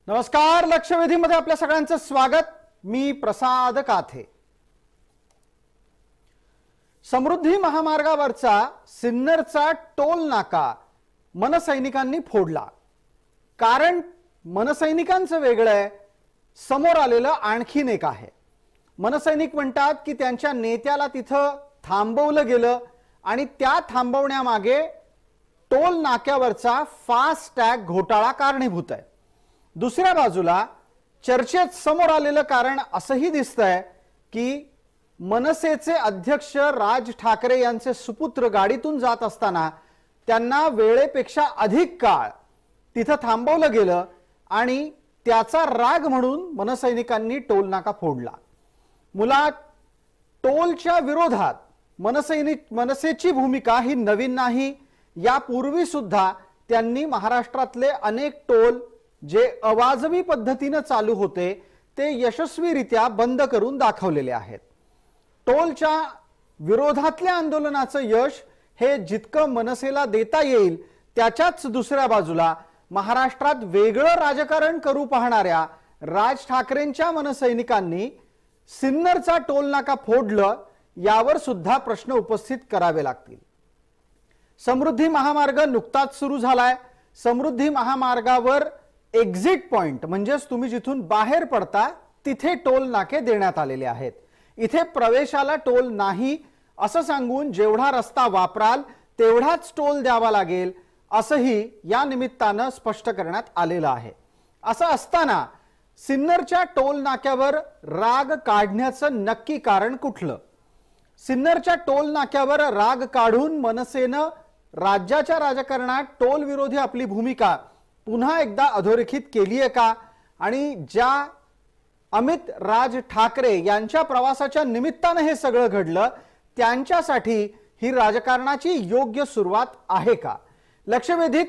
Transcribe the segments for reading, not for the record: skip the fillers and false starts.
नमस्कार, लक्षवेधीमध्ये आपल्या सगळ्यांचं स्वागत। मी प्रसाद काथे। समृद्धी महामार्गावरचा सिन्नरचा टोल नाका मनसैनिकांनी फोडला। कारण मनसैनिकांचं वेगळं आहे, समोर आलेलं आणखीन एक आहे। मनसैनिक म्हणतात की त्यांच्या नेत्याला तिथं थांबवलं गेलं आणि त्या थांबवण्यामागे टोल नाक्यावरचा फास्ट टॅग घोटाळा कारणीभूत आहे। दुसऱ्या बाजूला चर्चेत समोर आलेलं कारण असंही दिसतंय की मनसेचे अध्यक्ष राज ठाकरे यांचे सुपुत्र गाडीतून जात असताना त्यांना वेळेपेक्षा अधिक काळ तिथं थांबवलं गेलं आणि त्याचा राग म्हणून मनसैनिकांनी टोल नाका फोडला। मुळात टोलच्या विरोधात मनसेची भूमिका ही नवीन नाही। यापूर्वी सुद्धा त्यांनी महाराष्ट्रातले अनेक टोल जे अवाजवी पद्धतीने चालू होते ते यशस्वीरित्या बंद करून दाखवलेले आहेत। टोलच्या विरोधातल्या आंदोलनाचं यश हे जितकं मनसेला देता येईल त्याच्याच दुसऱ्या बाजूला महाराष्ट्रात वेगळं राजकारण करू पाहणाऱ्या राज ठाकरेंच्या मनसैनिकांनी सिन्नरचा टोल नाका फोडलं, यावर सुद्धा प्रश्न उपस्थित करावे लागतील। समृद्धी महामार्ग नुकताच सुरू झालाय। समृद्धी महामार्गावर एक्झिट पॉइंट म्हणजेच तुम्ही जिथून बाहेर पडता तिथे टोल नाके देण्यात आलेले आहेत। इथे प्रवेशाला टोल नाही असं सांगून जेवढा रस्ता वापराल तेवढाच टोल द्यावा लागेल असंही या निमित्तानं स्पष्ट करण्यात आलेलं आहे। असं असताना सिन्नरच्या टोल नाक्यावर राग काढण्याचं नक्की कारण कुठलं? सिन्नरच्या टोल नाक्यावर राग काढून मनसेनं राज्याच्या राजकारणात टोल विरोधी आपली भूमिका पुन्हा एकदा अधोरेखित केली आहे का? आणि ज्या अमित राज ठाकरे यांच्या प्रवासाच्या निमित्ताने हे सगळं घडलं त्यांच्यासाठी ही राजकारणाची योग्य सुरुवात आहे का? लक्षवेधीत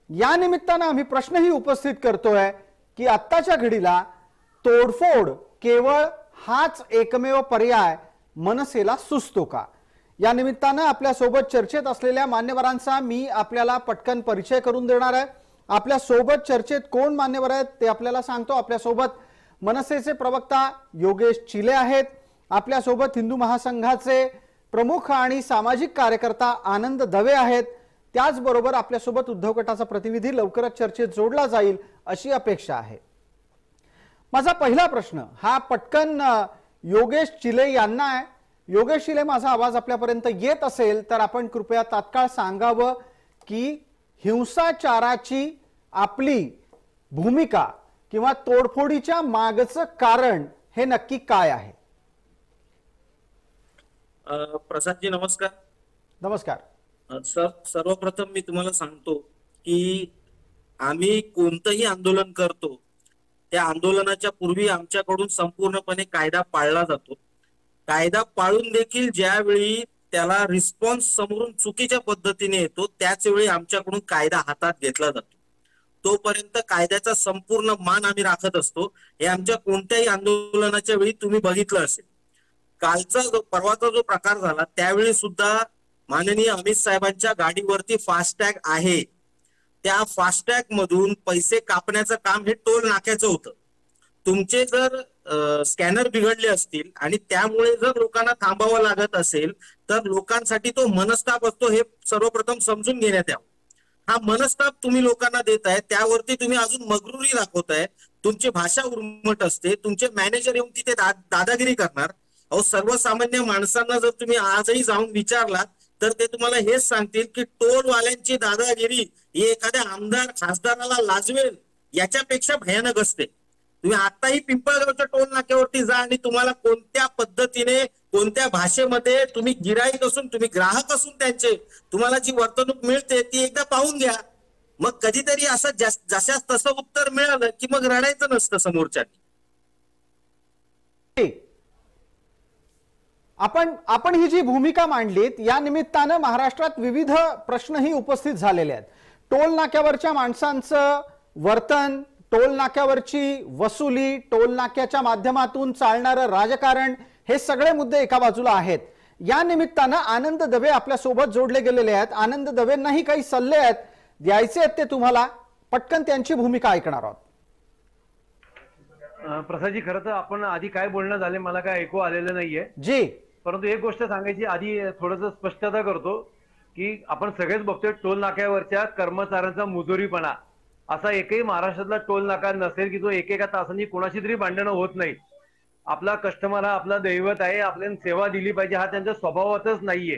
या निमित्ताने आम्ही प्रश्नही उपस्थित करतोय की आत्ताच्या घडीला तोडफोड केवळ हाच एकमेव पर्याय मनसेला सुचतो का? या निमित्ताने आपल्या सोबत चर्चेत असलेल्या मान्यवरांचा मी आपल्याला पटकन परिचय करून देणार आहे। आपल्या सोबत चर्चेत कोण मान्यवर आहेत ते आपल्याला सांगतो। आपल्या सोबत मनसेचे प्रवक्ता योगेश चिले आहेत। आपल्या सोबत हिंदू महासंघाचे प्रमुख आणि सामाजिक कार्यकर्ता आनंद दवे आहेत। त्याचबरोबर आपल्या सोबत उद्धव गटाचा प्रतिनिधी लवकरच चर्चेत जोडला जाईल अशी अपेक्षा आहे। माझा पहिला प्रश्न हा पटकन योगेश चिले यांना आहे। योगेश चिले, माझा आवाज आपल्यापर्यंत येत असेल तर आपण कृपया तात्काळ सांगावं की हिंसाचाराची आपली भूमिका किंवा तोडफोडीच्या मागचं कारण हे नक्की काय आहे? प्रसादजी नमस्कार। नमस्कार सर, सर्वप्रथम मी तुम्हाला सांगतो की आम्ही कोणतंही आंदोलन करतो त्या आंदोलनाच्या पूर्वी आमच्याकडून संपूर्णपणे कायदा पाळला जातो। कायदा पाळून देखील ज्यावेळी त्याला रिस्पॉन्स समोरून चुकीच्या पद्धतीने येतो त्याच वेळी आमच्याकडून कायदा हातात घेतला जातो। तोपर्यंत कायद्याचा संपूर्ण मान आम्ही राखत असतो। हे आमच्या कोणत्याही आंदोलनाच्या वेळी तुम्ही बघितलं असेल। कालचा परवाचा जो प्रकार झाला त्यावेळी सुद्धा माननीय अमित साहेबांच्या गाडीवरती फास्टॅग आहे, त्या फास्टॅग मधून पैसे कापण्याचं काम हे टोल नाक्याचं होतं। तुमचे जर स्कॅनर बिघडले असतील आणि त्यामुळे जर लोकांना थांबावं लागत असेल तर लोकांसाठी तो मनस्ताप असतो, हे सर्वप्रथम समजून घेण्यात यावं। हा मनस्ताप तुम्ही लोकांना देताय, त्यावरती तुम्ही अजून मगरुरी दाखवताय, तुमची भाषा उर्मट असते, तुमचे मॅनेजर येऊन तिथे दादागिरी करणार। अहो, सर्वसामान्य माणसांना जर तुम्ही आजही जाऊन विचारलात तर ते तुम्हाला हेच सांगतील की टोलवाल्यांची दादागिरी ही एखाद्या आमदार खासदाराला लाजवेल याच्यापेक्षा भयानक असते। तुम्ही आताही पिंपळगावच्या टोल नाक्यावरती जा आणि तुम्हाला कोणत्या पद्धतीने कोणत्या भाषेमध्ये तुम्ही गिराईक असून तुम्ही ग्राहक असून त्यांचे तुम्हाला जी वर्तणूक मिळते ती एकदा पाहून घ्या। मग कधीतरी असं जशास तसं उत्तर मिळालं की मग रडायचं नसतं समोरच्यानी। आपण ही जी भूमिका मांडलीत या निमित्तानं महाराष्ट्रात विविध प्रश्नही उपस्थित झालेले आहेत। टोल नाक्यावरच्या माणसांचं वर्तन, टोल नाक्यावरची वसुली, टोल नाक्याच्या माध्यमातून चालणारं राजकारण, हे सगळे मुद्दे एका बाजूला आहेत। या निमित्तानं आनंद दवे आपल्या सोबत जोडले गेलेले आहेत। आनंद दवेंनाही काही सल्ले आहेत द्यायचे आहेत ते तुम्हाला, पटकन त्यांची भूमिका ऐकणार आहोत। प्रसादजी, खरं तर आपण आधी काय बोलणं झाले मला काय ऐकू आलेलं नाहीये जी. परंतु एक गोष्ट सांगायची आधी थोडंसं स्पष्टता करतो की आपण सगळेच बघतोय टोल नाक्यावरच्या कर्मचाऱ्यांचा मुजोरीपणा. असा एकही महाराष्ट्रातला टोल नाका नसेल की जो एकेका तासांनी कोणाशी तरी भांडणं होत नाही. आपला कस्टमर हा आपला दैवत आहे, आपल्याला सेवा दिली पाहिजे हा त्यांच्या स्वभावातच नाहीये.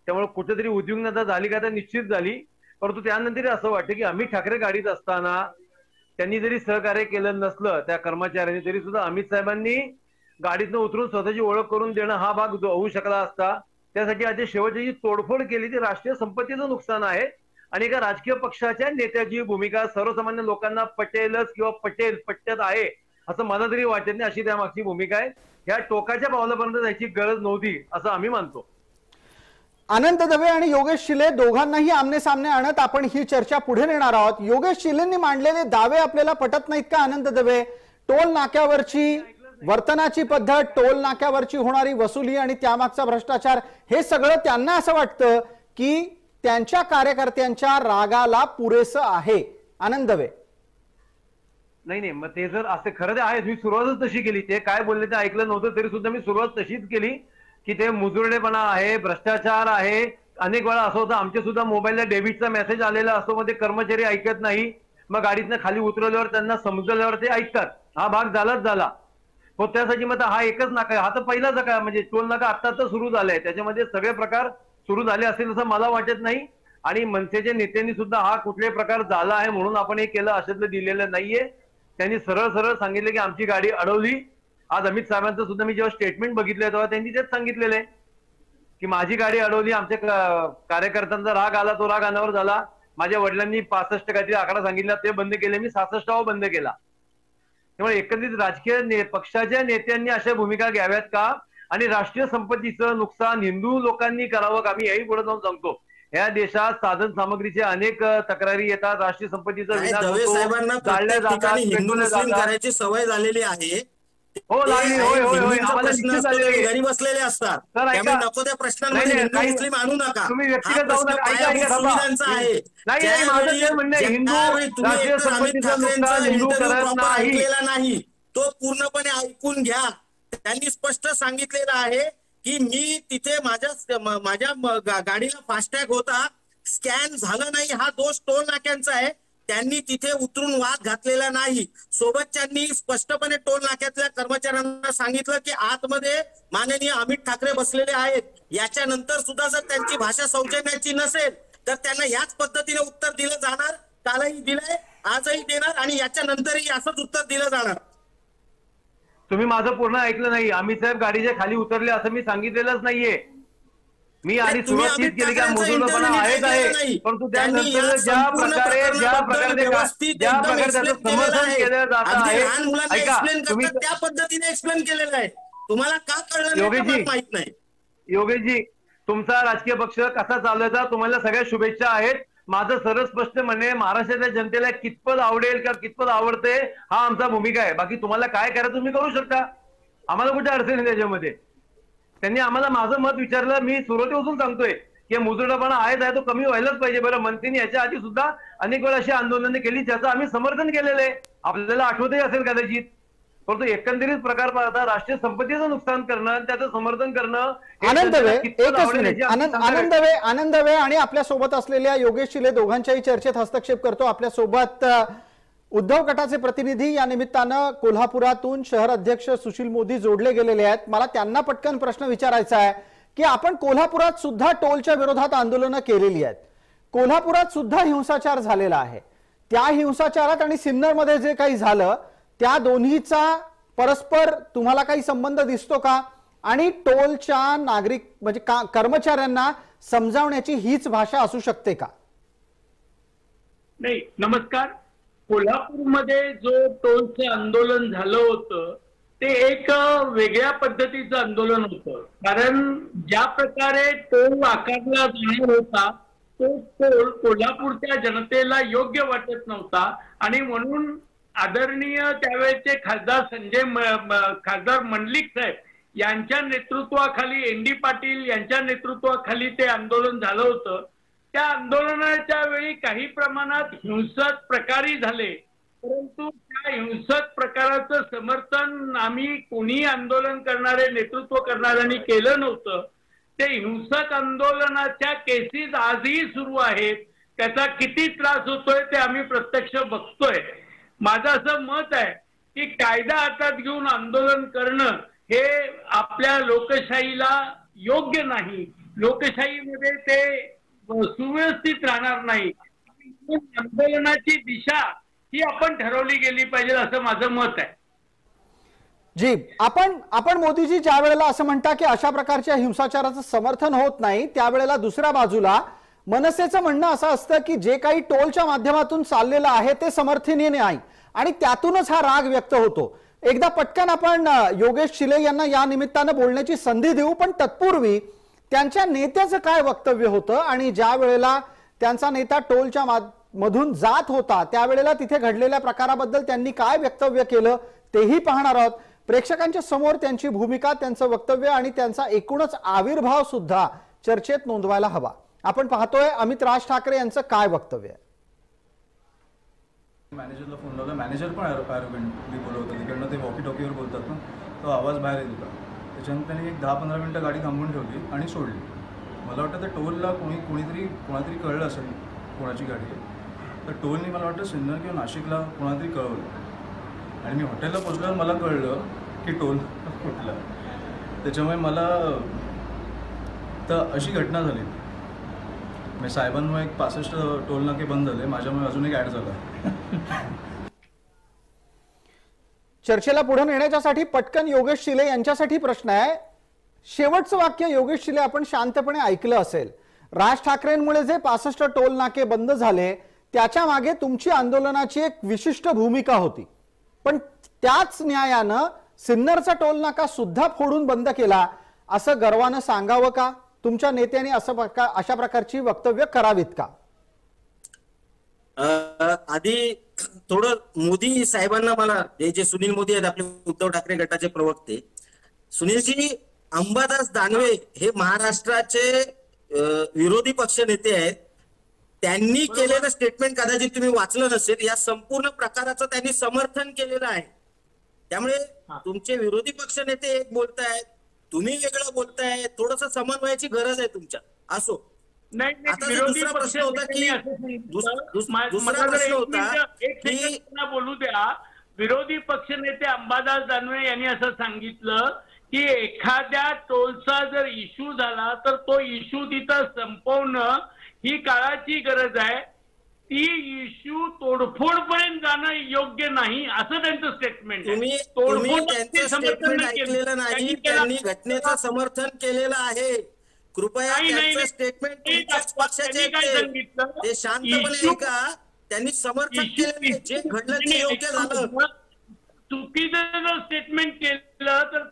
त्यामुळे कुठेतरी उद्विग्नता झाली का तर निश्चित झाली. परंतु त्यानंतर असं वाटतं की अमित ठाकरे गाडीत असताना त्यांनी जरी सहकार्य केलं नसलं त्या कर्मचाऱ्यांनी तरी सुद्धा अमित साहेबांनी गाडीतनं उतरून स्वतःची ओळख करून देणं हा भाग होऊ शकला असता. त्यासाठी आज शेवटची जी तोडफोड केली ती राष्ट्रीय संपत्तीचं नुकसान आहे आणि एका राजकीय पक्षाच्या नेत्याची भूमिका सर्वसामान्य लोकांना पटेलच किंवा पट्ट्यात आहे असं मला तरी वाटत नाही. अशी त्यामागची भूमिका आहे. ह्या टोकाच्या पावलापर्यंत जायची गरज नव्हती असं आम्ही मानतो. आनंद दवे आणि योगेश शिले दोघांनाही आमने सामने आणत आपण ही चर्चा पुढे नेणार आहोत. योगेश शिलेंनी मांडलेले दावे आपल्याला पटत नाहीत का आनंद दवे? टोल नाक्यावरची वर्तनाची पद्धत, टोल नाक्यावरची होणारी वसुली आणि त्यामागचा भ्रष्टाचार हे सगळं त्यांना असं वाटतं की त्यांच्या कार्यकर्त्यांच्या रागाला पुरेसं आहे. आनंद दवे नाही, मग ते जर असे खरं ते आहे, मी सुरुवातच तशी केली. ते काय बोलले ते ऐकलं नव्हतं तरी सुद्धा मी सुरुवात तशीच केली की ते मुजोरडेपणा आहे, भ्रष्टाचार आहे. अनेक वेळा असं होतं आमच्या सुद्धा मोबाईलला डेबिटचा मेसेज आलेला असतो, मग ते कर्मचारी ऐकत नाही. मग गाडीतनं खाली उतरवल्यावर त्यांना समजल्यावर ते ऐकतात. हा भाग झालाच झाला. हो, त्यासाठी मग हा एकच नाका, हा तर पहिलाच नाका म्हणजे टोल नाका आता तर सुरू झालाय. त्याच्यामध्ये सगळे प्रकार सुरू झाले असेल असं मला वाटत नाही. आणि मनसेच्या नेत्यांनी सुद्धा हा कुठल्याही प्रकार झाला आहे म्हणून आपण हे केलं अशातलं दिलेलं नाहीये. त्यांनी सरळ सरळ सांगितलं की आमची गाडी अडवली. आज अमित साहेबांचं सुद्धा मी जेव्हा स्टेटमेंट बघितलं तेव्हा त्यांनी तेच सांगितलेलं आहे की माझी गाडी अडवली, आमच्या कार्यकर्त्यांचा राग आला, तो राग अनावर झाला. माझ्या वडिलांनी 65 काहीतरी आकडा सांगितला ते बंद केले, मी 66वा बंद केला. त्यामुळे एकंदरीत राजकीय पक्षाच्या नेत्यांनी अशा भूमिका घ्याव्यात का? आणि राष्ट्रीय संपत्तीचं नुकसान हिंदू लोकांनी करावं का? मी याही पुढे जाऊन सांगतो, या देशात साधन सामग्रीचे अनेक तक्रारी येतात. राष्ट्रीय संपत्तीचा विनाश होतो, जाळल्या जातात, पेटवल्या जातात. करायची सवय झालेली आहे. हो लागली. होय होय होय आम्हाला निश्चित झालेली घरी बसलेले असतात. त्यामुळे नको त्या प्रश्नांमध्ये हिंदू मुस्लिम आणू नका. तुम्ही व्यक्तिगत जाऊ नका. सुविधांचा आहे. नाही माझं ते म्हणणं हिंदू राष्ट्रीय संपत्तीचं नुकसान हिंदू करत नाही, तो पूर्णपणे ऐकून घ्या. त्यांनी स्पष्ट सांगितलेलं आहे की मी तिथे माझ्या गाडीला फास्टॅग होता, स्कॅन झालं नाही, हा दोष टोल नाक्यांचा आहे. त्यांनी तिथे उतरून वाद घातलेला नाही. सोबतच्यांनी स्पष्टपणे टोल नाक्यातल्या कर्मचाऱ्यांना सांगितलं की आतमध्ये माननीय अमित ठाकरे बसलेले आहेत. याच्यानंतर सुद्धा जर त्यांची भाषा सौजन्याची नसेल तर त्यांना याच पद्धतीने उत्तर दिलं जाणार. कालही दिलंय, आजही देणार आणि याच्या नंतरही असंच उत्तर दिलं जाणार. तुम्ही माझं पूर्ण ऐकलं नाही. अमित साहेब गाडीच्या खाली उतरले असं मी सांगितलेलंच नाहीये. मी आधी सुरुवात तीच केली की मुजोरपणा आहेच आहे. परंतु त्यानंतर ज्या प्रकारे त्याचं समर्थन केलं जात आहे, ऐका तुम्ही त्या पद्धतीने एक्सप्लेन केलेलं आहे. तुम्हाला का कळलं माहित नाही. योगेशजी, तुमचा राजकीय पक्ष कसा चालवायचा तुम्हाला सगळ्या शुभेच्छा आहेत. माझं सरळ स्पष्ट म्हणणे, महाराष्ट्राच्या जनतेला कितपत आवडेल किंवा कितपत आवडते हा आमचा भूमिका आहे. बाकी तुम्हाला काय करायचं तुम्ही करू शकता, आम्हाला कुठे अडचण आहे त्याच्यामध्ये. त्यांनी आम्हाला माझं मत विचारलं, मी सुरुवातीपासून सांगतोय की मुजोरपणा आहे तो कमी व्हायलाच पाहिजे. बरं, मनसेने याच्या आधी सुद्धा अनेक वेळा अशी आंदोलने केली ज्याचं आम्ही समर्थन केलेलं आहे, आपल्याला आठवतही असेल कदाचित. परंतु एकंदरीत प्रकार पाहता राष्ट्रीय संपत्तीचं नुकसान करणं, त्याचं समर्थन करणं. आनंद दवे आणि आपल्या सोबत असलेल्या योगेश शिले दोघांच्याही चर्चेत हस्तक्षेप करतो. आपल्या सोबत उद्धव गटाचे प्रतिनिधी या निमित्तानं कोल्हापुरातून शहर अध्यक्ष सुशील मोदी जोडले गेलेले आहेत. मला त्यांना पटकन प्रश्न विचारायचा आहे की आपण कोल्हापुरात सुद्धा टोलच्या विरोधात आंदोलनं केलेली आहेत. कोल्हापुरात सुद्धा हिंसाचार झालेला आहे. त्या हिंसाचारात आणि सिन्नरमध्ये जे काही झालं त्या दोन्हीचा परस्पर तुम्हाला काही संबंध दिसतो का? आणि टोलच्या नागरिक म्हणजे कर्मचाऱ्यांना समजावण्याची हीच भाषा असू शकते का? नाही, नमस्कार. कोल्हापूरमध्ये जो टोलचं आंदोलन झालं होतं ते एक वेगळ्या पद्धतीचं आंदोलन होतं. कारण ज्या प्रकारे टोल आकारला जाणार होता तो टोल कोल्हापूरच्या जनतेला योग्य वाटत नव्हता आणि म्हणून आदरणीय त्यावेळेचे खासदार मंडलिक साहेब यांच्या नेतृत्वाखाली, एन.डी. पाटील यांच्या नेतृत्वाखाली ते आंदोलन झालं होतं. त्या आंदोलनाच्या वेळी काही प्रमाणात हिंसक प्रकारही झाले. परंतु त्या हिंसक प्रकाराचं समर्थन आम्ही कोणी आंदोलन करणारे नेतृत्व करणाऱ्यांनी केलं नव्हतं. ते हिंसक आंदोलनाच्या केसेस आजही सुरू आहेत. त्याचा किती त्रास होतोय ते आम्ही प्रत्यक्ष बघतोय. माझं असं मत आहे की कायदा हातात घेऊन आंदोलन करणं हे आपल्या लोकशाहीला योग्य नाही. लोकशाहीमध्ये ते सुव्यवस्थित राहणार नाही. आंदोलनाची दिशा ही आपण ठरवली गेली पाहिजे असं माझं मत आहे. जी, आपण मोदीजी ज्या वेळेला असं म्हणता की अशा प्रकारच्या हिंसाचाराचं समर्थन होत नाही, त्यावेळेला दुसऱ्या बाजूला मनसेचं म्हणणं असं असतं की जे काही टोलच्या माध्यमातून चाललेलं आहे ते समर्थनीय नाही आणि त्यातूनच हा राग व्यक्त होतो. एकदा पटकन आपण योगेश शिले यांना या निमित्तानं बोलण्याची संधी देऊ, पण तत्पूर्वी त्यांच्या नेत्याचं काय वक्तव्य होतं आणि ज्या वेळेला त्यांचा नेता टोलच्या मधून जात होता त्यावेळेला तिथे घडलेल्या प्रकाराबद्दल त्यांनी काय वक्तव्य केलं तेही पाहणार आहोत. प्रेक्षकांच्या समोर त्यांची भूमिका, त्यांचं वक्तव्य आणि त्यांचा एकूणच आविर्भाव सुद्धा चर्चेत नोंदवायला हवा. आपण पाहतोय अमित राज ठाकरे यांचं काय वक्तव्य आहे. मॅनेजरला फोन लावला, मॅनेजर पण ॲरोगेंटली बोलवतो. तिकडनं ते वॉकी टॉकीवर बोलतात ना, तो आवाज बाहेर येत होता. त्याच्यानंतर त्यांनी एक 10-15 मिनटं गाडी थांबवून ठेवली आणि सोडली. मला वाटतं त्या टोलला कोणातरी कळलं असेल कोणाची गाडी आहे. तर टोलनी मला वाटतं सिन्नर किंवा नाशिकला कोणातरी कळवलं आणि मी हॉटेलला पोचल्यावर मला कळलं की टोल कुठला. त्याच्यामुळे मला तर अशी घटना झाली. मी साहेबांमुळे 65 टोल नाके बंद झाले, माझ्यामुळे अजून एक ॲड झाला. चर्चेला पुढे नेण्यासाठी पटकन योगेश शिले यांच्यासाठी प्रश्न आहे. शेवटचं वाक्य योगेश शिले आपण शांतपणे ऐकलं असेल. राज ठाकरेंमुळे जे 65 टोल नाके बंद झाले त्याच्या मागे तुमची आंदोलनाची एक विशिष्ट भूमिका होती, पण त्याच न्यायानं सिन्नरचा टोल नाका सुद्धा फोडून बंद केला असं गर्वानं सांगावं का? तुमच्या नेत्याने अशा प्रकारची वक्तव्य करावीत का? आधी थोडं मोदी साहेबांना मला जे सुनील मोदी आहेत आपले उद्धव ठाकरे गटाचे प्रवक्ते, सुनीलजी, अंबादास दानवे हे महाराष्ट्राचे विरोधी पक्ष नेते आहेत. त्यांनी केलेलं स्टेटमेंट कदाचित तुम्ही वाचलं नसेल. या संपूर्ण प्रकाराचं त्यांनी समर्थन केलेलं आहे. त्यामुळे तुमचे विरोधी पक्ष नेते एक बोलतायत, तुम्ही वेगळं बोलताय. थोडस समन्वयाची गरज आहे तुमच्या. असो, आता दुसरा प्रश्न होता की बोलू द्या. विरोधी पक्षनेते अंबादास दानवे यांनी असं सांगितलं की एखाद्या टोलचा जर इश्यू झाला तर तो इश्यू तिथं संपवणं ही काळाची गरज आहे. ती इश्यू तोडफोड पर्यंत जाणं योग्य नाही असं त्यांचं स्टेटमेंट. तुम्ही त्यांचं स्टेटमेंट ऐकलेलं नाही. त्यांनी घटनेचं समर्थन केलेलं आहे. कृपया त्यांचं स्टेटमेंट तुमच्याच पक्षाचे ते शांतपणे ऐका. त्यांनी समर्थन केलं, जे घडलं ते योग्य झालं. चुकीचं जर स्टेटमेंट केलं तर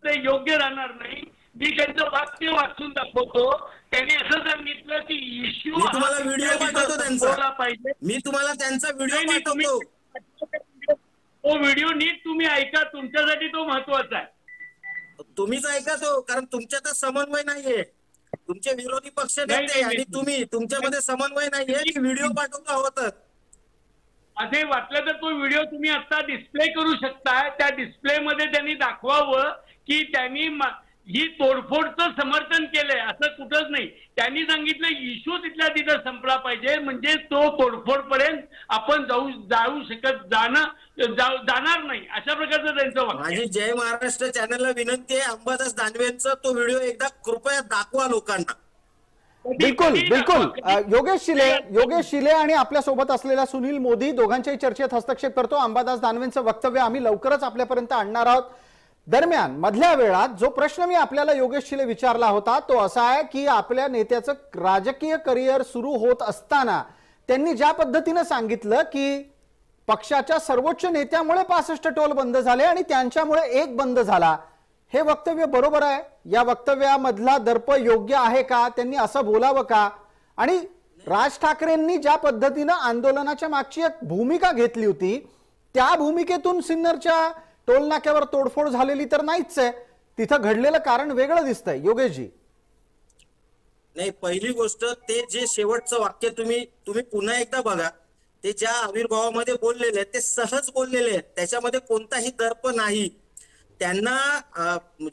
ते योग्य राहणार नाही. मी त्यांचं वाक्य वाचून दाखवतो. त्यांनी असं सांगितलं की इश्यू, मी तुम्हाला व्हिडिओ पाठवतो त्यांचा. मी तुम्हाला त्यांचा व्हिडिओ पाठवतो. तो व्हिडिओ नीट तुम्ही ऐका. तुमच्यासाठी तो महत्वाचा आहे. तुम्हीच ऐका तो, कारण तुमच्यात समन्वय नाहीये. तुमचे विरोधी पक्ष नेते आणि तुम्ही, तुमच्यामध्ये समन्वय नाहीये. मी व्हिडिओ पाठवतो हवं असे वाटलं तर तो व्हिडिओ तुम्ही आता डिस्प्ले करू शकता. त्या डिस्प्ले मध्ये त्यांनी दाखवावं की त्यांनी ही तोडफोडचं समर्थन केलंय असं कुठंच नाही. त्यांनी सांगितलं इश्यू तिथल्या तिथं संपला पाहिजे, म्हणजे तो तोडफोड पर्यंत आपण जाणार नाही अशा प्रकारचं त्यांचं वाक्य. माझी जय महाराष्ट्र चॅनलला विनंती आहे, अंबादास दानवेंचा तो व्हिडिओ एकदा कृपया दाखवा लोकांना. बिलकुल बिलकुल. योगेश शिले आणि आपल्या सोबत असलेला सुनील मोदी दोघांच्याही चर्चेत हस्तक्षेप करतो. अंबादास दानवेंचं वक्तव्य आम्ही लवकरच आपल्यापर्यंत आणणार आहोत. दरम्यान मधल्या वेळात जो प्रश्न मी आपल्याला योगेश शिले विचारला होता तो असा आहे की आपल्या नेत्याचं राजकीय करिअर सुरू होत असताना त्यांनी ज्या पद्धतीने सांगितलं की पक्षाच्या सर्वोच्च नेत्यामुळे 65 टोल बंद झाले आणि त्यांच्यामुळे एक बंद झाला, हे वक्तव्य बरोबर आहे? या वक्तव्यामधला दर्प योग्य आहे का? त्यांनी असं बोलावं का? आणि राज ठाकरेंनी ज्या पद्धतीने आंदोलनाच्या मागची एक भूमिका घेतली होती त्या भूमिकेतून सिन्नरच्या टोल नाक्यावर तोडफोड झालेली तर नाहीच आहे. तिथं घडलेलं कारण वेगळं दिसतंय योगेशजी. नाही, पहिली गोष्ट ते जे शेवटचं वाक्य तुम्ही पुन्हा एकदा बघा. ते ज्या आविर्भावामध्ये बोललेले आहेत ते सहज बोललेले आहेत, त्याच्यामध्ये कोणताही दर्प नाही. त्यांना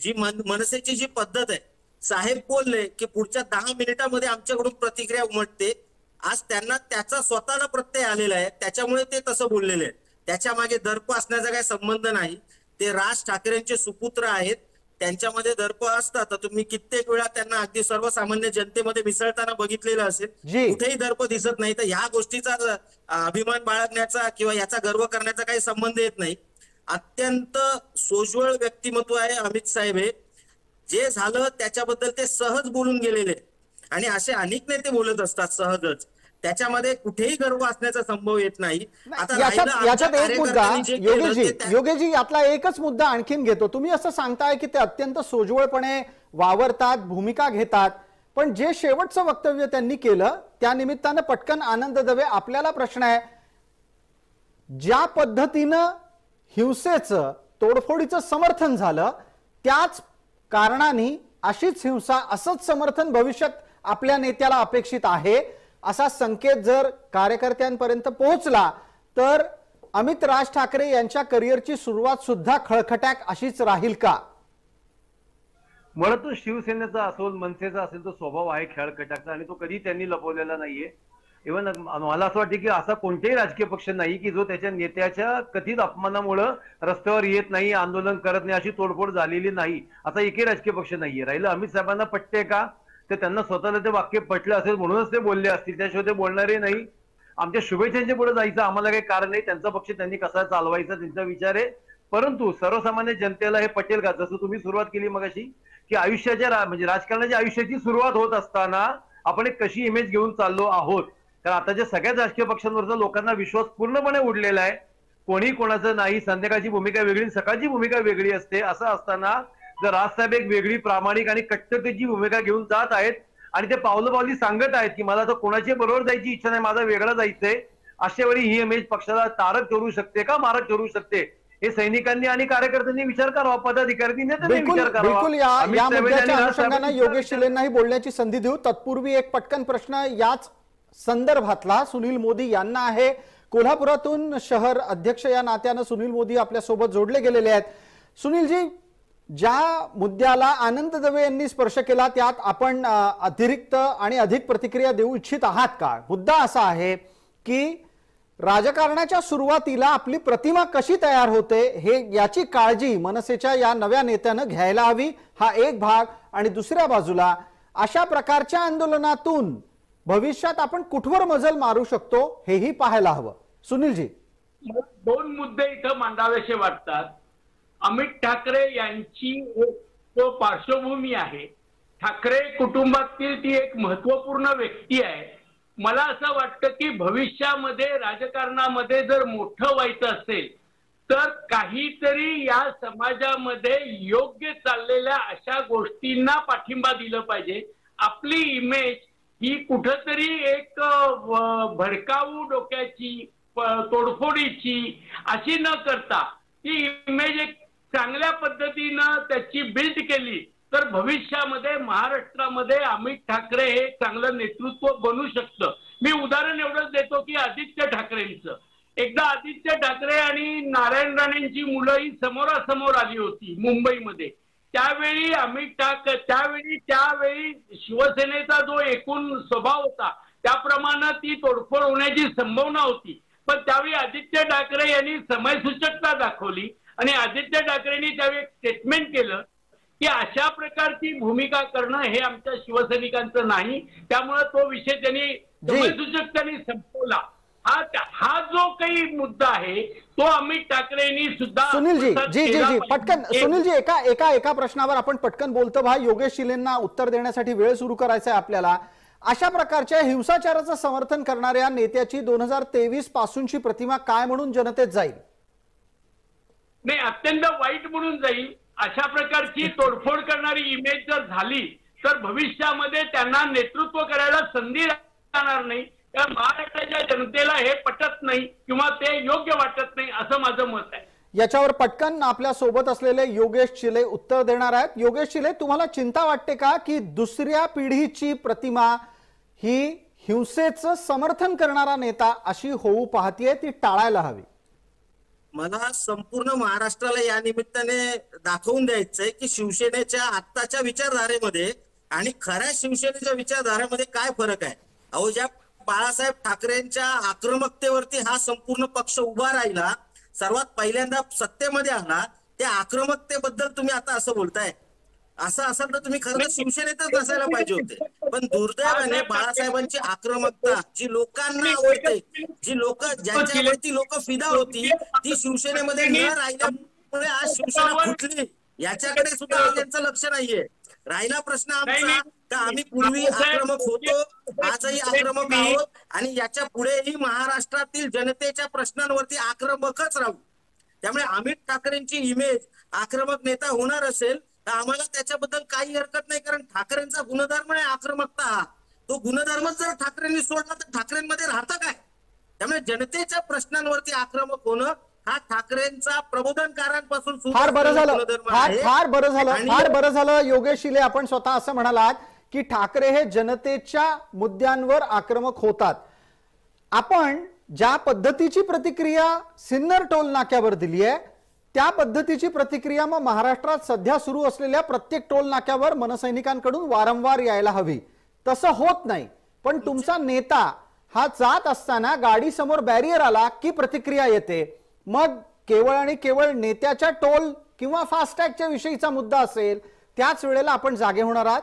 जी मनसेची जी पद्धत आहे, साहेब बोलले की पुढच्या 10 मिनिटांमध्ये आमच्याकडून प्रतिक्रिया उमटते. आज त्यांना त्याचा स्वतःला प्रत्यय आलेला आहे, त्याच्यामुळे ते तसं बोललेले आहेत. त्याच्या मागे दर्प असण्याचा काही संबंध नाही. ते राज ठाकरेंचे सुपुत्र आहेत, त्यांच्यामध्ये दर्प असतात. तर तुम्ही कित्येक वेळा त्यांना अगदी सर्वसामान्य जनतेमध्ये मिसळताना बघितलेलं असेल, कुठेही दर्प दिसत नाही. तर ह्या गोष्टीचा अभिमान बाळगण्याचा किंवा याचा गर्व करण्याचा काही संबंध येत नाही. अत्यंत सोज्वळ व्यक्तिमत्व आहे अमित साहेब हे. जे झालं त्याच्याबद्दल ते सहज बोलून गेलेले आणि असे अनेक नेते बोलत असतात सहजच. त्याच्यामध्ये कुठेही गर्व असण्याचा संभव येत नाही. आता याच्यात एक मुद्दा योगेशजी यातला एकच मुद्दा आणखीन घेतो. तुम्ही असं सांगताय की ते अत्यंत सोज्वळपणे वावरतात, भूमिका घेतात, पण जे शेवटचं वक्तव्य त्यांनी केलं त्या निमित्तानं पटकन आनंद दवे आपल्याला प्रश्न आहे, ज्या पद्धतीनं हिंसेचं तोडफोडीचं समर्थन झालं त्याच कारणाने अशीच हिंसा, असंच समर्थन भविष्यात आपल्या नेत्याला अपेक्षित आहे असा संकेत जर कार्यकर्त्यांपर्यंत पोहोचला तर अमित राज ठाकरे यांच्या करिअरची सुरुवात सुद्धा खळखटाक अशीच राहील का? मुळात तो शिवसेनेचा असेल, मनसेचा असेल, तो स्वभाव आहे खेळकटाचा आणि तो कधी त्यांनी लपवलेला नाहीये. इव्हन मला असं वाटतं की असा कोणताही राजकीय पक्ष नाही की जो त्याच्या नेत्याच्या कथित अपमानामुळे रस्त्यावर येत नाही, आंदोलन करत नाही, अशी तोडफोड झालेली नाही. असा एकही राजकीय पक्ष नाहीये. राहिलं अमित साहेबांना पटते का, तर त्यांना स्वतःला ते वाक्य पटलं असेल म्हणूनच ते बोलले असतील, त्याशिवाय ते बोलणारे नाही. आमच्या शुभेच्छांच्या पुढे जायचं आम्हाला काही कारण नाही. त्यांचा पक्ष त्यांनी कसा चालवायचा त्यांचा विचार आहे. परंतु सर्वसामान्य जनतेला हे पटेल का, जसं तुम्ही सुरुवात केली मगाशी की आयुष्याच्या म्हणजे राजकारणाच्या आयुष्याची सुरुवात होत असताना आपण एक कशी इमेज घेऊन चाललो आहोत. कारण आताच्या सगळ्याच राजकीय पक्षांवरचा लोकांना विश्वास पूर्णपणे उडलेला आहे. कोणी कोणाचं नाही, संध्याकाळची भूमिका वेगळी, सकाळची भूमिका वेगळी असते. असं असताना जर राजसाहेब एक वेगळी प्रामाणिक आणि कट्टरतेची भूमिका घेऊन जात आहेत आणि ते पावलोपावली सांगत आहेत की मला आता कोणाच्या बरोबर जायची इच्छा नाही, माझा वेगळा जायचंय, अशा वेळी ही इमेज पक्षाला तारक ठरू शकते का मारक ठरू शकते, हे सैनिकांनी आणि कार्यकर्त्यांनी विचार करावा, पदाधिकाऱ्यांनी नेत्यांनी विचार करावा. बिलकुल या मुद्द्याच्या अनुषंगाने योगेश शिलेंनाही बोलण्याची संधी देऊ. तत्पूर्वी एक पटकन प्रश्न याच संदर्भातला सुनील मोदी यांना आहे. कोल्हापुरातून शहर अध्यक्ष या नात्यानं सुनील मोदी आपल्या सोबत जोडले गेलेले आहेत. सुनीलजी, ज्या मुद्द्याला आनंद दवे यांनी स्पर्श केला त्यात आपण अतिरिक्त आणि अधिक प्रतिक्रिया देऊ इच्छित आहात का? मुद्दा असा आहे की राजकारणाच्या सुरुवातीला आपली प्रतिमा कशी तयार होते हे याची काळजी मनसेच्या या नव्या नेत्यानं घ्यायला हवी, हा एक भाग. आणि दुसऱ्या बाजूला अशा प्रकारच्या आंदोलनातून भविष्यात आपण कुठवर मजल मारू शकतो हेही पाहायला हवं. सुनीलजी, दोन मुद्दे इथं मांडावेसे वाटतात. अमित ठाकरे यांची जो पार्श्वभूमी आहे, ठाकरे कुटुंबातील ती एक महत्वपूर्ण व्यक्ती आहे. मला असं वाटतं की भविष्यामध्ये राजकारणामध्ये जर मोठं व्हायचं असेल तर काहीतरी या समाजामध्ये योग्य चाललेल्या अशा गोष्टींना पाठिंबा दिलं पाहिजे. आपली इमेज ही कुठंतरी एक भडकाऊ डोक्याची, तोडफोडीची अशी न करता ती इमेज एक चांगल्या पद्धतीनं त्याची बिल्ड केली तर भविष्यामध्ये महाराष्ट्रामध्ये अमित ठाकरे हे चांगलं नेतृत्व बनू शकतं. मी उदाहरण एवढंच देतो की आदित्य ठाकरेंचं. एकदा आदित्य ठाकरे आणि नारायण राणेंची मुलं ही समोरासमोर आली होती मुंबईमध्ये. त्यावेळी त्यावेळी शिवसेनेचा जो एकूण स्वभाव होता त्याप्रमाणे ती तोडफोड होण्याची संभावना होती. पण त्यावेळी आदित्य ठाकरे यांनी समयसूचकता दाखवली आणि आदित्य ठाकरेंनी त्यावेळी एक स्टेटमेंट केलं की अशा प्रकारची भूमिका करणं हे आमच्या शिवसैनिकांचं नाही. त्यामुळे तो विषय त्यांनी समयसूचकतेने संपवला. हा जो काही मुद्दा आहे तो अमित ठाकरेंनी सुद्धा. सुनीलजी पटकन, सुनीलजी एका प्रश्नावर आपण पटकन बोलतो भाई. योगेश शिलेंना उत्तर देण्यासाठी वेळ सुरू करायचा आहे आपल्याला. अशा प्रकारच्या हिंसाचाराचं समर्थन करणाऱ्या नेत्याची 2023 पासूनची प्रतिमा काय म्हणून जनतेत जाईल? नाही, अत्यंत वाईट म्हणून जाईल. अशा प्रकारची तोडफोड करणारी इमेज जर झाली तर भविष्यामध्ये त्यांना नेतृत्व करायला संधी राहणार नाही. कारण महाराष्ट्राच्या जनतेला हे पटत नाही किंवा ते योग्य वाटत नाही असं माझं मत आहे. याच्यावर पटकन आपल्या सोबत असलेले योगेश शिले उत्तर देणार आहेत. योगेश शिले, तुम्हाला चिंता वाटते का की दुसऱ्या पिढीची प्रतिमा ही हिंसेचं समर्थन करणारा नेता अशी होऊ पाहतीये, ती टाळायला हवी. मला संपूर्ण महाराष्ट्राला या निमित्ताने दाखवून द्यायचंय की शिवसेनेच्या आत्ताच्या विचारधारेमध्ये आणि खऱ्या शिवसेनेच्या विचारधारेमध्ये काय फरक आहे. अहो, ज्या बाळासाहेब ठाकरेंच्या आक्रमकतेवरती हा संपूर्ण पक्ष उभा राहिला, सर्वात पहिल्यांदा सत्तेमध्ये आला, त्या आक्रमकतेबद्दल तुम्ही आता असं बोलताय. असं असेल तर तुम्ही खरं तर शिवसेनेतच नसायला पाहिजे होते. पण दुर्दैवाने बाळासाहेबांची आक्रमकता जी लोकांना आवडते, जी लोक ज्यांच्यावरती लोक फिदा होती, ती शिवसेनेमध्ये न राहिल्यामुळे आज शिवसेना फुटली. याच्याकडे सुद्धा त्यांचं लक्ष नाहीये. राहिला प्रश्न आमचा का आम्ही पूर्वी आक्रमक होतो, आजही आक्रमक आहोत आणि याच्या पुढेही महाराष्ट्रातील जनतेच्या प्रश्नांवरती आक्रमकच राहू. त्यामुळे अमित ठाकरेंची इमेज आक्रमक नेता होणार असेल तर आम्हाला त्याच्याबद्दल काही हरकत नाही, कारण ठाकरेंचा गुणधर्म आहे आक्रमकता. हा तो गुणधर्मच जर ठाकरेंनी सोडला तर ठाकरेंमध्ये राहतं काय. त्यामुळे जनतेच्या प्रश्नांवरती आक्रमक होणं हा ठाकरेंचा प्रबोधनकारांपासून फार बरं झालं, फार बरं झालं योगेश शिले, आपण स्वतः असं म्हणालात की ठाकरे हे जनतेच्या मुद्द्यांवर आक्रमक होतात. आपण ज्या पद्धतीची प्रतिक्रिया सिन्नर टोल नाक्यावर दिली आहे त्या पद्धतीची प्रतिक्रिया मग महाराष्ट्रात सध्या सुरू असलेल्या प्रत्येक टोल नाक्यावर मनसैनिकांकडून वारंवार यायला हवी. तसं होत नाही. पण तुमचा नेता हा जात असताना गाडी समोर बॅरियर आला की प्रतिक्रिया येते. मग केवळ आणि केवळ नेत्याच्या टोल किंवा फास्टॅगच्या विषयीचा मुद्दा असेल त्याच वेळेला आपण जागे होणार आहात.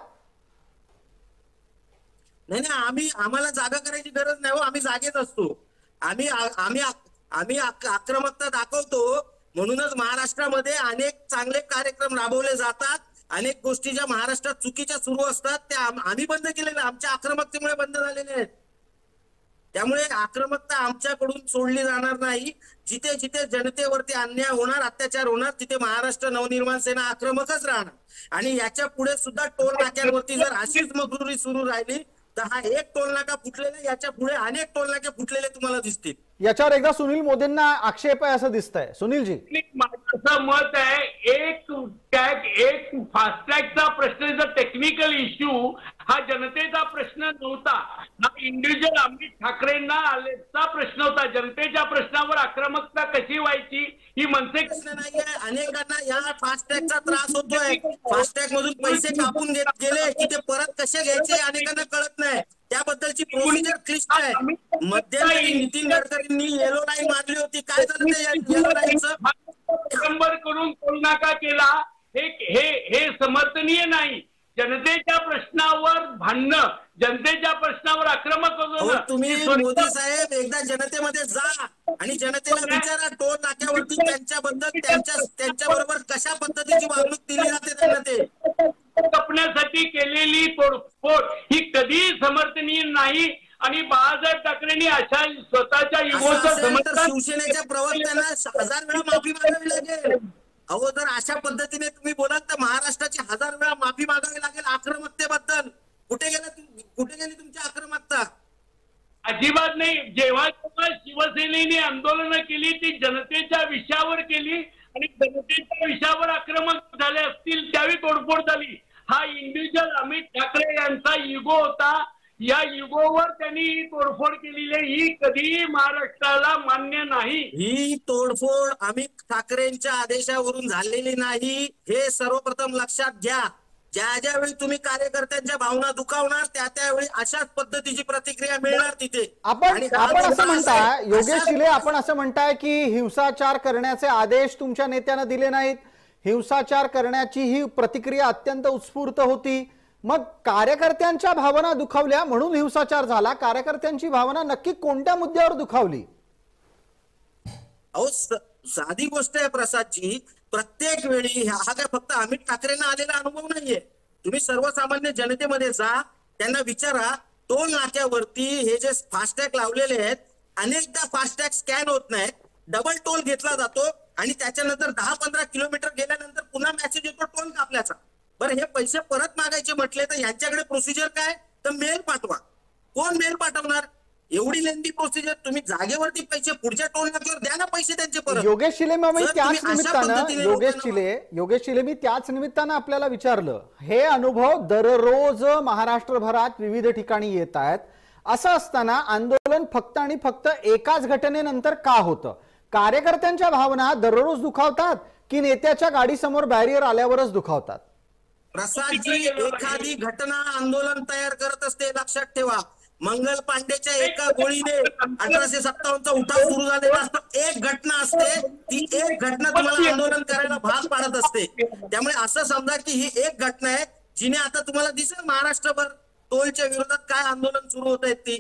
नाही, आम्हाला जागा करायची गरज नाही हो. आम्ही जागेच असतो. आम्ही आक्रमकता दाखवतो म्हणूनच महाराष्ट्रामध्ये अनेक चांगले कार्यक्रम राबवले जातात. अनेक गोष्टी ज्या महाराष्ट्रात चुकीच्या सुरू असतात त्या आम्ही बंद केलेल्या, आमच्या आक्रमकतेमुळे बंद झालेल्या आहेत. त्यामुळे आक्रमकता आमच्याकडून सोडली जाणार नाही. जिथे जिथे जनतेवरती अन्याय होणार, अत्याचार होणार, तिथे महाराष्ट्र नवनिर्माण सेना आक्रमकच राहणार. आणि याच्या पुढे सुद्धा टोल नाक्यांवरती जर अशीच मगरुरी सुरू राहिली तर हा एक टोल नाका फुटलेला, याच्या पुढे अनेक टोल नाके फुटलेले तुम्हाला दिसतील. याच्यावर एकदा सुनील मोदींना आक्षेप आहे असं दिसतंय. सुनीलजी, माझं मत आहे, एक फास्टॅगचा प्रश्न इज अ टेक्निकल इश्यू. हा जनतेचा प्रश्न नव्हता. हा इंडिव्हिज्युअल अमित ठाकरेंना आलेचा प्रश्न होता. जनतेच्या प्रश्नावर आक्रमकता कशी व्हायची ही मनसे प्रश्न नाहीये. अनेकांना या फास्टॅगचा त्रास होतोय. फास्टॅग मधून पैसे कापून गेले की ते परत कसे घ्यायचे अनेकांना कळत नाही. त्याबद्दलची प्रोसिजर क्लिष्ट आहे. मध्यंतरी नितीन गडकरींनी येलो लाईन मारली होती. काय झालं ते येलो लाईनचं? करून टोल नाका केला. हे समर्थनीय नाही. जनतेच्या प्रश्नावर भांडणं, जनतेच्या प्रश्नावर आक्रमक होणं. तुम्ही मोदी साहेब एकदा जनतेमध्ये जा आणि जनतेला विचारा टोल नाक्यावरती त्यांच्याबद्दल त्यांच्याबरोबर कशा पद्धतीची वागणूक दिली जाते त्यांना. ते जपण्यासाठी केलेली तोडफोड ही कधीही समर्थनीय नाही. आणि बाळासाहेब ठाकरेंनी अशा स्वतःच्या युगोचं समर्थन, शिवसेनेच्या प्रवक्त्यांना 1000 वेळा माफी मागावी लागेल. अहो, जर अशा पद्धतीने तुम्ही बोलाल तर महाराष्ट्राची 1000 वेळा माफी मागावी लागेल आक्रमकतेबद्दल. कुठे गेली तुमची आक्रमकता? अजिबात नाही. जेव्हा शिवसेनेने आंदोलनं केली ती जनतेच्या विषयावर केली आणि जनतेच्या विषयावर आक्रमक झाले असतील त्यावेळी तोडफोड झाली. हा इंडिव्हिज्युअल अमित ठाकरे यांचा युगो होता. या युगोवर त्यांनी तोडफोड केलेली ही कधीही महाराष्ट्राला मान्य नाही. ही तोडफोड अमित ठाकरेंच्या आदेशावरून झालेली नाही, हे सर्वप्रथम लक्षात घ्या. ज्यावेळी तुम्ही कार्यकर्त्यांच्या भावना दुखावणार त्यावेळी अशाच पद्धतीची प्रतिक्रिया मिळणार तिथे. आपण असं म्हणताय योगेश शिले, आपण असं म्हणताय की हिंसाचार करण्याचे आदेश तुमच्या नेत्यानं दिले नाहीत. हिंसाचार करण्याची ही प्रतिक्रिया अत्यंत उत्स्फूर्त होती. मग कार्यकर्त्यांच्या भावना दुखावल्या म्हणून हिंसाचार झाला. कार्यकर्त्यांची भावना नक्की कोणत्या मुद्द्यावर दुखावली? अहो, साधी गोष्ट आहे प्रसादजी. प्रत्येक वेळी हा काय फक्त अमित ठाकरेंना आलेला अनुभव नाहीये. तुम्ही सर्वसामान्य जनतेमध्ये जा, त्यांना विचारा. टोल नाक्यावरती हे जे फास्टॅग लावलेले आहेत, अनेकदा फास्टॅग स्कॅन होत नाही, डबल टोल घेतला जातो आणि त्याच्यानंतर 10-15 किलोमीटर गेल्यानंतर पुन्हा मेसेज येतो टोल कापल्याचा. बरं, हे पैसे परत मागायचे म्हटले तर यांच्याकडे प्रोसिजर काय? तर मेल पाठवा. कोण मेल पाठवणार? एवढी लेंदी प्रोसिजर. तुम्ही जागेवरती पैसे पुढच्या टोल नाक्यावर द्या ना पैसे त्यांचे परत. योगेश शिले, मी त्याच निमित्तानं आपल्याला विचारलं. हे अनुभव दररोज महाराष्ट्रभरात विविध ठिकाणी येत आहेत असं असताना आंदोलन फक्त आणि फक्त एकाच घटनेनंतर का होतं? कार्यकर्त्यांच्या भावना दररोज दुखावतात की नेत्याच्या गाडीसमोर बॅरियर आल्यावरच दुखावतात? प्रसादजी, एखादी घटना आंदोलन तयार करत असते, लक्षात ठेवा. मंगल पांडेच्या एका गोळीने 1857चा उठाव सुरू झालेला असतो. एक घटना असते, ती एक घटना तुम्हाला आंदोलन करायला भाग पाडत असते. त्यामुळे असं समजा की ही एक घटना आहे जिने आता तुम्हाला दिसेल महाराष्ट्रभर टोलच्या विरोधात काय आंदोलन सुरू होत आहे ती.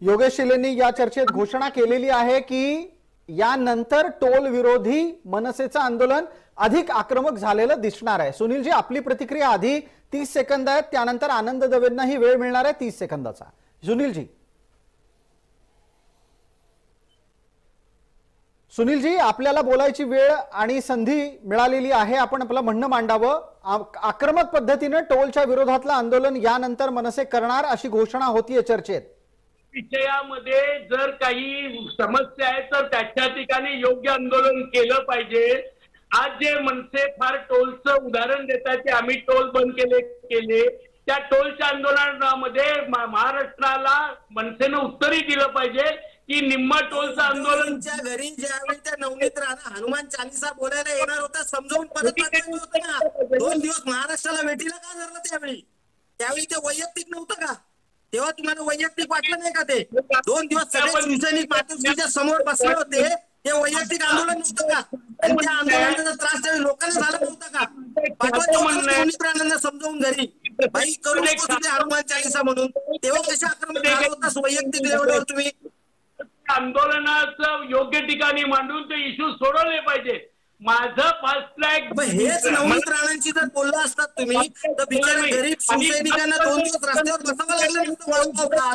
योगेश शिलेंनी या चर्चेत घोषणा केलेली आहे की यानंतर टोल विरोधी मनसेचं आंदोलन अधिक आक्रमक झालेलं दिसणार आहे. सुनीलजी, आपली प्रतिक्रिया आधी 30 सेकंद आहेत, त्यानंतर आनंद दवेंनाही वेळ मिळणार आहे 30 सेकंदाचा. सुनीलजी. सुनीलजी, आपल्याला बोलायची वेळ आणि संधी मिळालेली आहे. आपण आपलं म्हणणं मांडावं. आक्रमक पद्धतीने टोलच्या विरोधातलं आंदोलन यानंतर मनसे करणार अशी घोषणा होतीये चर्चेत. विषयामध्ये जर काही समस्या आहे तर त्याच्या ठिकाणी योग्य आंदोलन केलं पाहिजे. आज जे मनसे फार टोलचं उदाहरण देतात की आम्ही टोल बंद केले, त्या टोलच्या आंदोलनामध्ये महाराष्ट्राला मनसेनं उत्तरही दिलं पाहिजे की निम्मा टोलचं आंदोलनच्या घरी ज्यावेळी त्या नवनीत राणा हनुमान चालीसा बोलायला येणार होता, समजावून परत पाठवायचं होतं ना. 2 दिवस महाराष्ट्राला भेटीला का धरलं त्यावेळी ते वैयक्तिक नव्हतं का? तेव्हा तुम्हाला वैयक्तिक वाटलं नाही का? ते 2 दिवस सगळे शिवसैनिक मातोश्रीच्या समोर बसले होते, ते वैयक्तिक आंदोलन नव्हतं का? आणि त्या आंदोलनाचा त्रास त्यावेळी लोकांना झाला नव्हता का? नवनीत राणांना समजावून घरी बाई करू नको तुझे हनुमान चालीसा म्हणून. तेव्हा कशा आक्रमक झाला होतास वैयक्तिक लेवलवर तुम्ही? आंदोलनाचं योग्य ठिकाणी मांडून ते इश्यू सोडवले पाहिजे. माझं फास्ट ट्रॅक हेच नवनीत राणांची जर बोललं असतात तुम्ही तर बिचारे गरीब शिवसैनिकांना 2 दिवस रस्त्यावर बसावं लागलं नव्हतं.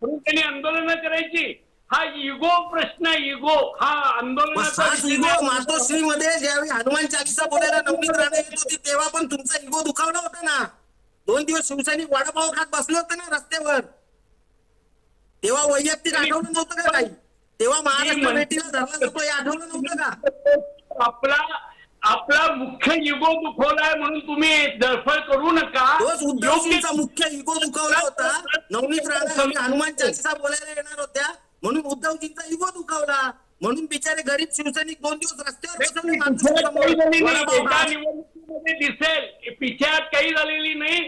त्यांनी आंदोलन करायची. हा इगो प्रश्न, इगो हा आंदोलनाचा इगो. मातोश्रीमध्ये ज्यावेळी हनुमान चालीसा बोलायला नवनीत राणा येत होती तेव्हा पण तुमचा इगो दुखावला होता ना. 2 दिवस शिवसैनिक वडापाव खात बसले होते ना रस्त्यावर. तेव्हा वैयक्तिक आठवलं नव्हतं का काही? तेव्हा महाराष्ट्र भेटीला धरला जातो हे आठवलं नव्हतं का? आपला मुख्य इगो दुखवलाय म्हणून तुम्ही धडपड करू नका. उद्धवजींचा मुख्य इगो दुखावला होता. नवनीत राणा हनुमान चालीसा बोलायला येणार होत्या म्हणून उद्धवजींचा इगो दुखावला. म्हणून बिचारे गरीब शिवसैनिक 2 दिवस रस्त्यावर दिसेल. पिछ्यात काही झालेली नाही.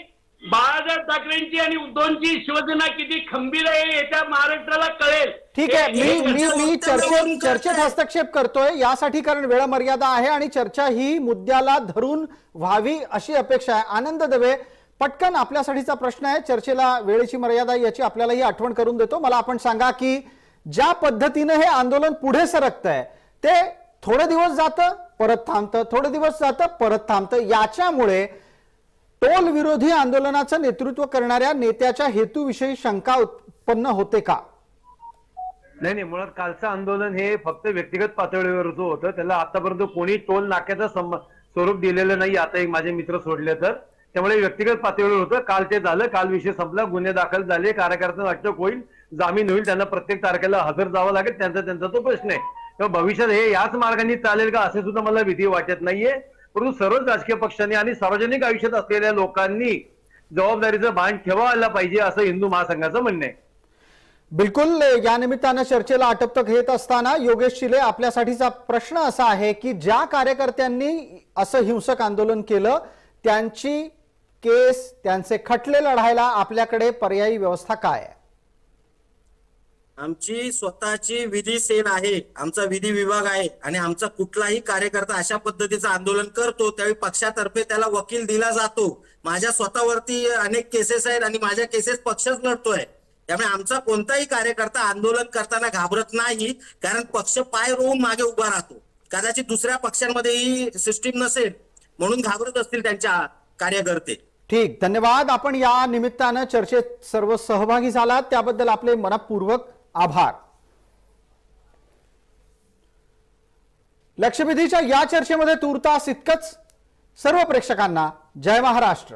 बाळासाहेब ठाकरेंची आणि उद्धवची शिवसेना किती खंबीर आहे याच्या महाराष्ट्राला कळेल. ठीक आहे, मी चर्चेत हस्तक्षेप करतोय यासाठी कारण वेळ मर्यादा आहे आणि चर्चा ही मुद्द्याला धरून व्हावी अशी अपेक्षा आहे. आनंद दवे, पटकन आपल्यासाठीचा प्रश्न आहे. चर्चेला वेळेची मर्यादा याची आपल्यालाही आठवण करून देतो. मला आपण सांगा की ज्या पद्धतीने हे आंदोलन पुढे सरकतंय ते थोडे दिवस जातं परत थांबतं, थोडे दिवस जातं परत थांबतं. याच्यामुळे टोल विरोधी आंदोलनाचं नेतृत्व करणाऱ्या नेत्याच्या हेतूविषयी शंका उत्पन्न होते का? नाही, मुळात कालचं आंदोलन हे फक्त व्यक्तिगत पातळीवरच होतं. त्याला आतापर्यंत कोणी टोल नाक्याचं स्वरूप दिलेलं नाही. आता एक माझे मित्र सोडले तर त्यामुळे व्यक्तिगत पातळीवर होतं. काल ते झालं, काल विषय संपला, गुन्हे दाखल झाले, कार्यकर्त्यांना अटक होईल, जामीन होईल, त्यांना प्रत्येक तारखेला हजर जावं लागेल, त्यांचा तो प्रश्न आहे. तेव्हा भविष्यात हे याच मार्गाने चालेल का असे सुद्धा मला भीती वाटत नाहीये. परंतु सर्वच राजकीय पक्षांनी आणि सार्वजनिक आयुष्यात असलेल्या लोकांनी जबाबदारीचं भान ठेवायला पाहिजे असं हिंदू महासंघाचं म्हणणं आहे. बिलकुल. या निमित्तानं चर्चेला आटपतं घेत असताना योगेश शिले, आपल्यासाठीचा प्रश्न असा आहे की ज्या कार्यकर्त्यांनी असं हिंसक आंदोलन केलं त्यांची केस, त्यांचे खटले लढायला आपल्याकडे पर्यायी व्यवस्था काय आहे? आमची स्वतःची विधी सेल आहे, आमचा विधी विभाग आहे आणि आमचा कुठलाही कार्यकर्ता अशा पद्धतीचं आंदोलन करतो त्यावेळी पक्षातर्फे त्याला वकील दिला जातो. माझ्या स्वतःवरती अनेक केसेस आहेत आणि माझ्या केसेस पक्षच लढतोय. त्यामुळे आमचा कोणताही कार्यकर्ता आंदोलन करताना घाबरत नाही, कारण पक्ष पाय रोवून मागे उभा राहतो. कदाचित दुसऱ्या पक्षांमध्ये ही सिस्टीम नसेल म्हणून घाबरत असतील त्यांच्या कार्यकर्ते. ठीक, धन्यवाद. आपण या निमित्तानं चर्चेत सर्व सहभागी झालात त्याबद्दल आपले मनपूर्वक आभार. लक्षवेधीच्या या चर्चेमध्ये तूर्तास इतकंच. सर्व प्रेक्षकांना जय महाराष्ट्र.